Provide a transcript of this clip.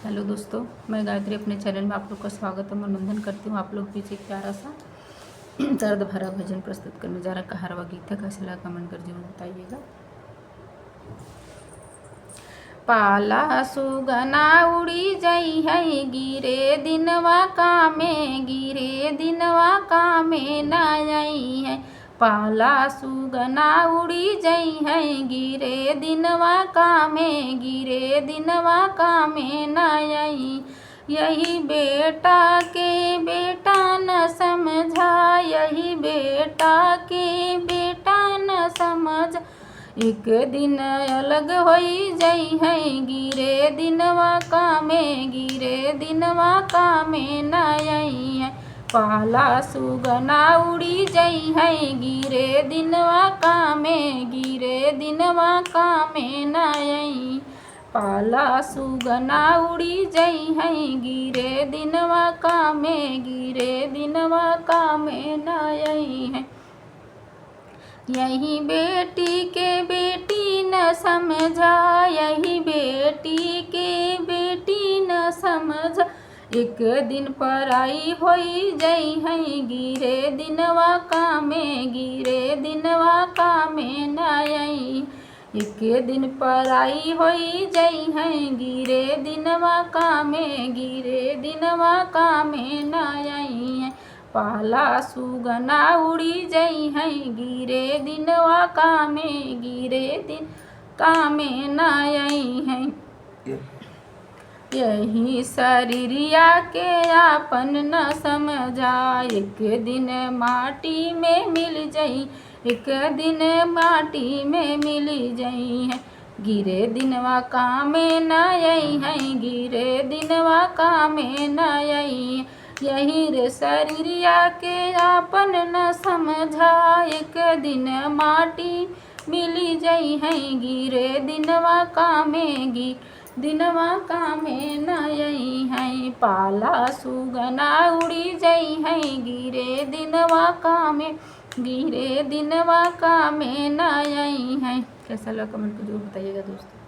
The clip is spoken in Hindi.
हेलो दोस्तों, मैं गायत्री अपने चैनल में आप लोग का स्वागत और मनोरंजन करती हूँ। आप लोग पीछे एक प्यारा सा दर्द भरा भजन प्रस्तुत करने जा रहा। कहारवा गीत है, कैसे लगा कमेंट कर जरूर बताइएगा। पाला सुगना उड़ी जई है, गिरे दिनवा कामे न आई है। पाला सुगना उड़ी जई है, गिरे दिनवा कामे न आई। यही बेटा के बेटा न समझा, यही बेटा के बेटा न समझ। एक दिन अलग होई जई है, गिरे दिनवा कामे न आई है। पाला सुगना उड़ी जई है, गिरे दिनवा कामे न आई। पाला सुगना उड़ी जई है, गिरे दिनवा कामे न आई है। यही बेटी के बेटी न समझा, यही बेटी के बेटी न समझा। एक दिन पराई होई जई है, गिरे दिनवा कामे न आई। एक दिन पराई होई जई है, गिरे दिनवा कामे न आई है। पाला सुगना उड़ी जई है, गिरे दिनवा कामे न आई है। यही शरीरिया के आपन न समझा, एक दिन माटी में मिल जई, एक दिन माटी में मिल जई है। गिरे दिनवा कामे न आई है, गिरे दिनवा कामे न आई। यही रे शरीरिया के आपन न समझा, एक दिन माटी मिली जई है, गिरे दिनवा कामे न आई है। पाला सुगना उड़ी जई है, गिरे दिनवा कामे न आई है। कैसा लगा कमेंट को जरूर बताइएगा दोस्तों।